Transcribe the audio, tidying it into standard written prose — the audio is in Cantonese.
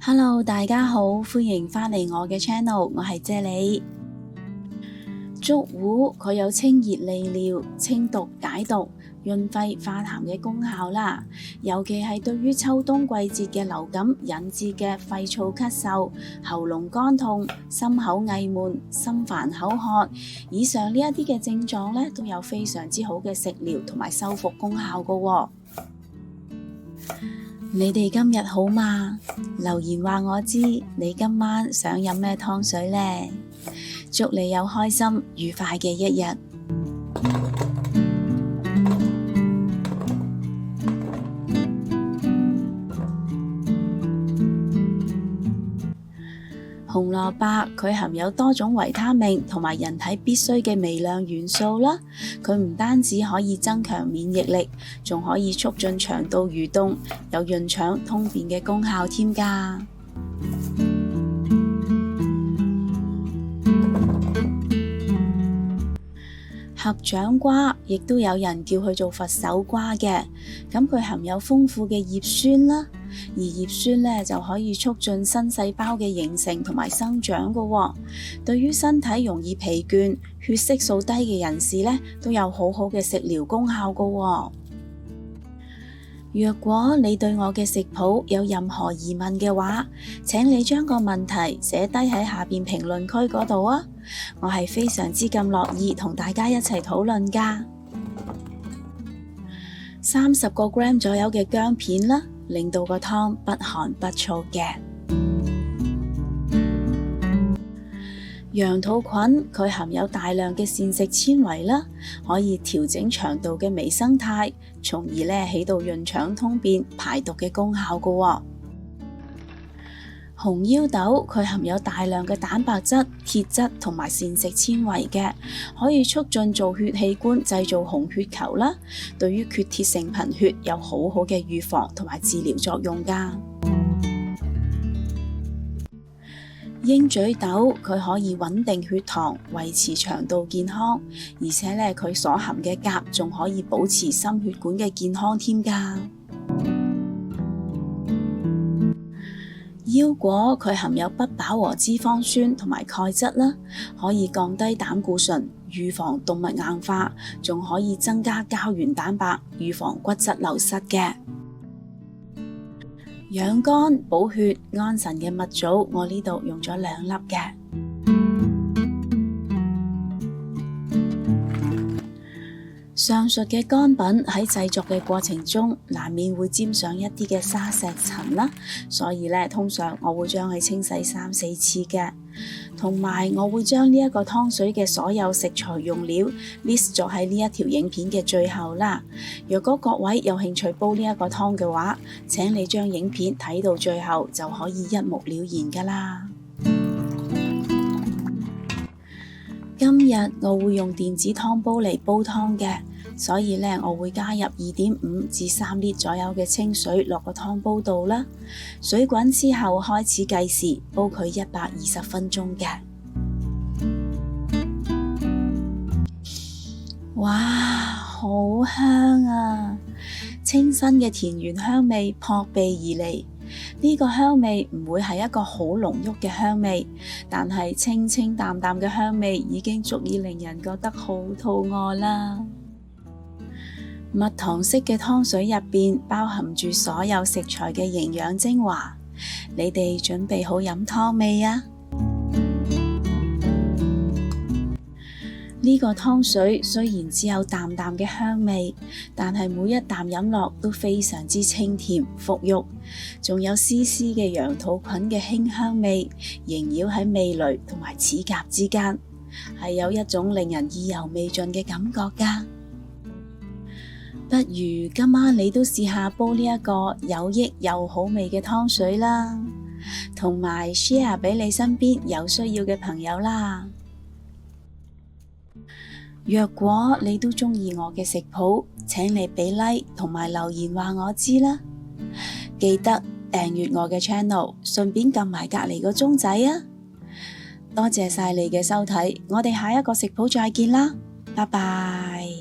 Hello，大家好，歡迎返嚟我嘅 channel，我係啫喱。竹胡佢有清熱利尿、清毒解毒、潤肺化痰嘅功效啦，尤其係對於秋冬季節嘅流感引致嘅肺燥咳嗽、喉嚨乾痛、心口翳悶、心煩口渴，以上呢一啲嘅症狀咧，都有非常之好嘅食療同埋修復功效噶喎。你哋今日好嗎？留言話我知，你今晚想飲咩湯水呢？祝你有開心愉快嘅一日。紅蘿蔔佢含有多種維他命同埋人體必需嘅微量元素啦，佢唔單止可以增強免疫力，仲可以促進腸道蠕動，有潤腸通便嘅功效添㗎。合掌瓜亦都有人叫佢做佛手瓜嘅，咁佢含有豐富嘅葉酸啦，而葉酸呢就可以促進新細胞嘅形成同埋生長㗎喎，對於身體容易疲倦、血色素低嘅人士呢，都有好好嘅食療功效㗎喎。若果你對我嘅食譜有任何疑問嘅話，請你將個問題寫低喺下邊評論區嗰度啊！我係非常之咁樂意同大家一齊討論㗎。30個 gram 左右嘅薑片啦，令到個湯不寒不燥嘅。羊肚菌佢含有大量嘅膳食纖維啦，可以調整腸道嘅微生態，從而呢起到潤腸通便、排毒嘅功效㗎喎。紅腰豆佢含有大量嘅蛋白質、鐵質同埋膳食纖維嘅，可以促進造血器官製造紅血球啦，對於缺鐵性貧血有好好嘅預防同埋治療作用㗎。鷹嘴豆佢可以穩定血糖，維持腸道健康，而且呢佢所含嘅鉀仲可以保持心血管嘅健康添㗎。腰果佢含有不飽和脂肪酸同埋鈣質啦，可以降低膽固醇，預防動脈硬化，仲可以增加膠原蛋白，預防骨質流失嘅。養肝補血安神嘅蜜棗，我呢度用咗2粒嘅。上述嘅乾品喺製作嘅過程中，難免會沾上一啲嘅沙石塵啦，所以呢，通常我會將佢清洗3-4次嘅，同埋我會將呢一個湯水嘅所有食材用料 list 咗喺呢一條影片嘅最後啦。若果各位有興趣煲呢一個湯嘅話，請你將影片睇到最後就可以一目了然噶啦。今日我會用電子湯煲嚟煲湯嘅，所以呢，我會加入2.5至3列左右嘅清水落個湯煲度啦。水滾之後開始計時，煲佢120分鐘嘅。哇，好香啊！清新嘅田園香味撲鼻而嚟。呢個香味唔會係一個好濃郁嘅香味，但係清清淡淡嘅香味已經足以令人覺得好肚餓啦。蜜糖式嘅湯水入邊包含住所有食材嘅營養精華，你哋準備好飲湯未啊？呢個湯水雖然只有淡淡嘅香味，但係每一啖飲落都非常之清甜馥郁，仲有絲絲嘅羊肚菌嘅馨香味縈繞喺味蕾同埋齒頰之間，係有一種令人意猶未盡嘅感覺㗎。不如今晚你都試下煲呢一個有益又好味嘅湯水啦，同埋 share 俾你身邊有需要嘅朋友啦。若果你都鍾意我嘅食譜，請你俾 like 同埋留言話我知啦。記得訂閱我嘅 channel， 順便撳埋隔離個鐘仔啊！多謝晒你嘅收睇，我哋下一個食譜再見啦，拜拜。